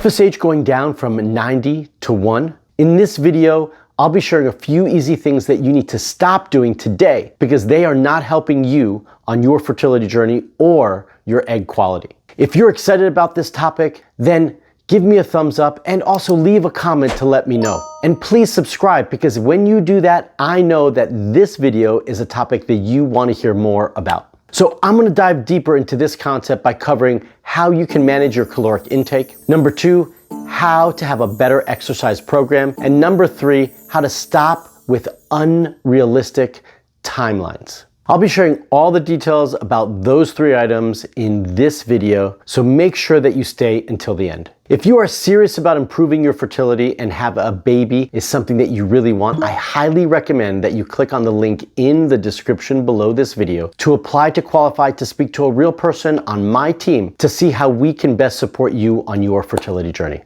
FSH going down from 90 to 1? In this video, I'll be sharing a few easy things that you need to stop doing today because they are not helping you on your fertility journey or your egg quality. If you're excited about this topic, then give me a thumbs up and also leave a comment to let me know. And please subscribe because when you do that, I know that this video is a topic that you want to hear more about. So I'm going to dive deeper into this concept by covering how you can manage your caloric intake. Number 2, how to have a better exercise program. And number 3, how to stop with unrealistic timelines. I'll be sharing all the details about those 3 items in this video, so make sure that you stay until the end. If you are serious about improving your fertility and have a baby is something that you really want, I highly recommend that you click on the link in the description below this video to apply to qualify to speak to a real person on my team to see how we can best support you on your fertility journey.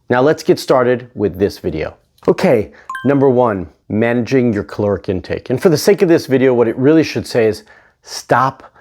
Now let's get started with this video. Okay, number 1, managing your caloric intake. And for the sake of this video, what it really should say is stop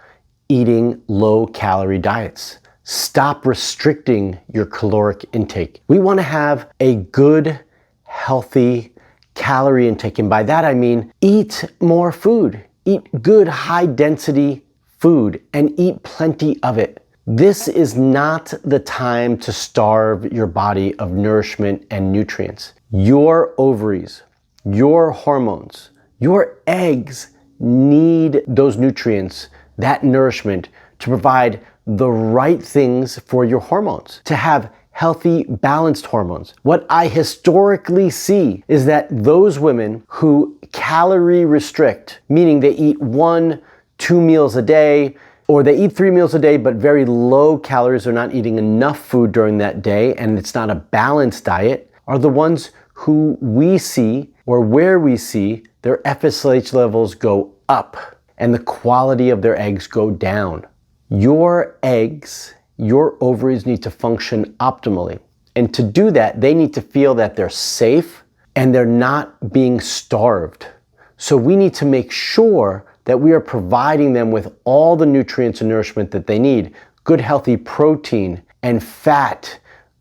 eating low-calorie diets. Stop restricting your caloric intake. We want to have a good, healthy calorie intake. And by that I mean eat more food. Eat good, high-density food and eat plenty of it. This is not the time to starve your body of nourishment and nutrients. Your ovaries, your hormones, your eggs need those nutrients, that nourishment, to provide the right things for your hormones, to have healthy, balanced hormones. What I historically see is that those women who calorie restrict, meaning they eat 1-2 meals a day, or they eat 3 meals a day, but very low calories, they're not eating enough food during that day, and it's not a balanced diet, are the ones who we see, or where we see, their FSH levels go up, and the quality of their eggs go down. Your eggs, your ovaries need to function optimally. And to do that, they need to feel that they're safe and they're not being starved. So we need to make sure that we are providing them with all the nutrients and nourishment that they need. Good healthy protein and fat,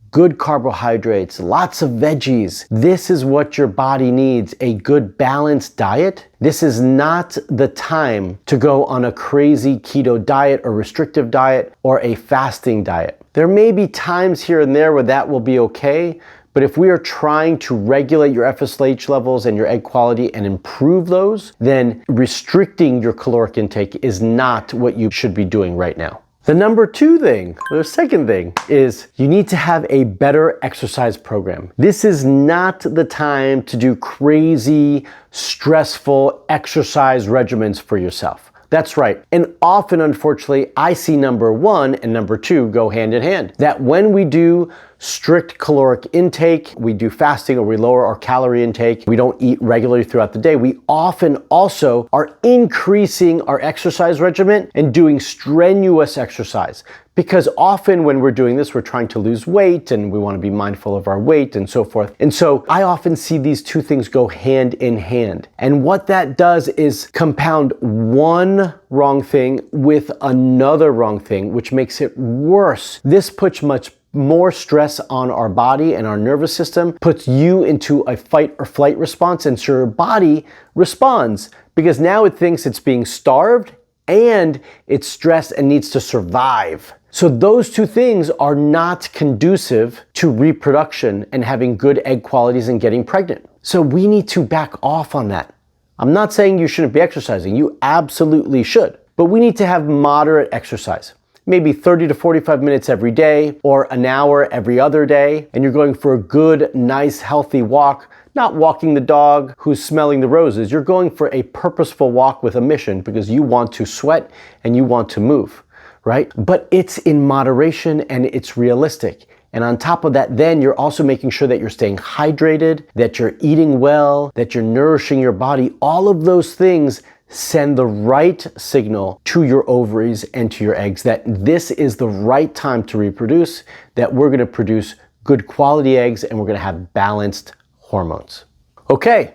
good carbohydrates, lots of veggies. This is what your body needs, a good balanced diet. This is not the time to go on a crazy keto diet or restrictive diet or a fasting diet. There may be times here and there where that will be okay, but if we are trying to regulate your FSH levels and your egg quality and improve those, then restricting your caloric intake is not what you should be doing right now. The number 2 thing, or the second thing, is you need to have a better exercise program. This is not the time to do crazy, stressful exercise regimens for yourself. That's right. And often, unfortunately, I see number 1 and number 2 go hand in hand. That when we do strict caloric intake, we do fasting or we lower our calorie intake, we don't eat regularly throughout the day, we often also are increasing our exercise regimen and doing strenuous exercise. Because often when we're doing this, we're trying to lose weight and we want to be mindful of our weight and so forth. And so I often see these 2 things go hand in hand. And what that does is compound one wrong thing with another wrong thing, which makes it worse. This puts much more stress on our body and our nervous system, puts you into a fight or flight response, and so your body responds because now it thinks it's being starved and it's stressed and needs to survive. So those 2 things are not conducive to reproduction and having good egg qualities and getting pregnant. So we need to back off on that. I'm not saying you shouldn't be exercising. You absolutely should. But we need to have moderate exercise. Maybe 30 to 45 minutes every day or an hour every other day. And you're going for a good, nice, healthy walk, not walking the dog who's smelling the roses. You're going for a purposeful walk with a mission because you want to sweat and you want to move, right? But it's in moderation and it's realistic. And on top of that, then you're also making sure that you're staying hydrated, that you're eating well, that you're nourishing your body. All of those things send the right signal to your ovaries and to your eggs that this is the right time to reproduce, that we're going to produce good quality eggs and we're going to have balanced hormones. Okay,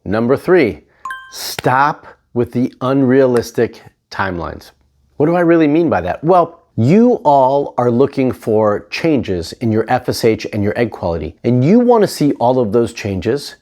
number 3, stop with the unrealistic timelines. What do I really mean by that? Well, You all are looking for changes in your FSH and your egg quality, and you want to see all of those changes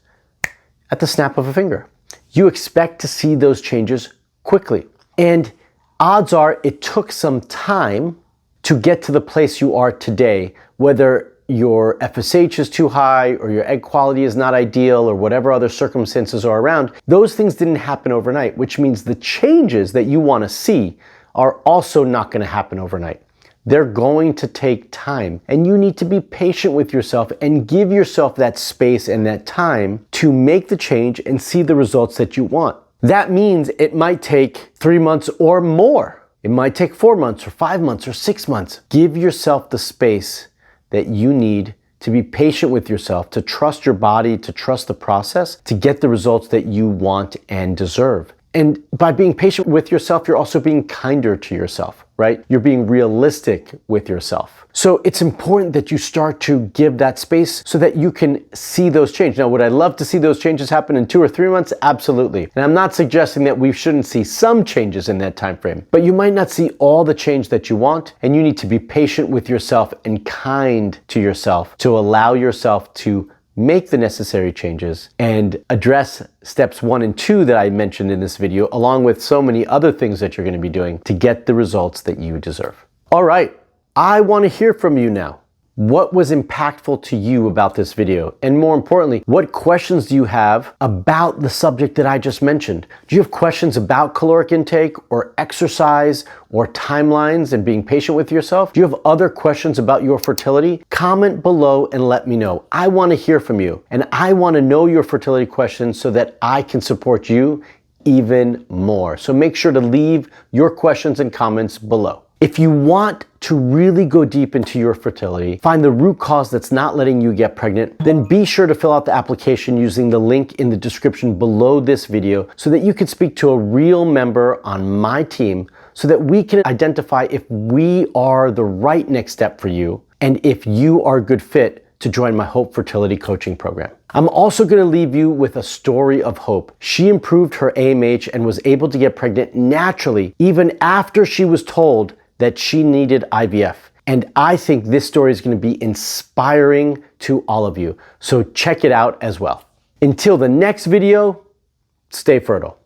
at the snap of a finger. You expect to see those changes quickly. And odds are it took some time to get to the place you are today, whether your FSH is too high or your egg quality is not ideal or whatever other circumstances are around. Those things didn't happen overnight, which means the changes that you want to see are also not going to happen overnight. They're going to take time, and you need to be patient with yourself and give yourself that space and that time to make the change and see the results that you want. That means it might take 3 months or more. It might take 4 months or 5 months or 6 months. Give yourself the space that you need to be patient with yourself, to trust your body, to trust the process, to get the results that you want and deserve. And by being patient with yourself, you're also being kinder to yourself, right? You're being realistic with yourself. So it's important that you start to give that space so that you can see those changes. Now, would I love to see those changes happen in 2 or 3 months? Absolutely. And I'm not suggesting that we shouldn't see some changes in that time frame, but you might not see all the change that you want, and you need to be patient with yourself and kind to yourself to allow yourself to make the necessary changes and address steps 1 and 2 that I mentioned in this video, along with so many other things that you're going to be doing to get the results that you deserve. All right, I want to hear from you now. What was impactful to you about this video? And more importantly, what questions do you have about the subject that I just mentioned? Do you have questions about caloric intake or exercise or timelines and being patient with yourself? Do you have other questions about your fertility? Comment below and let me know. I want to hear from you, and I want to know your fertility questions so that I can support you even more. So make sure to leave your questions and comments below. If you want to really go deep into your fertility, find the root cause that's not letting you get pregnant, then be sure to fill out the application using the link in the description below this video so that you can speak to a real member on my team so that we can identify if we are the right next step for you and if you are a good fit to join my Hope Fertility Coaching Program. I'm also going to leave you with a story of hope. She improved her AMH and was able to get pregnant naturally even after she was told that she needed IVF. And I think this story is going to be inspiring to all of you. So check it out as well. Until the next video, stay fertile.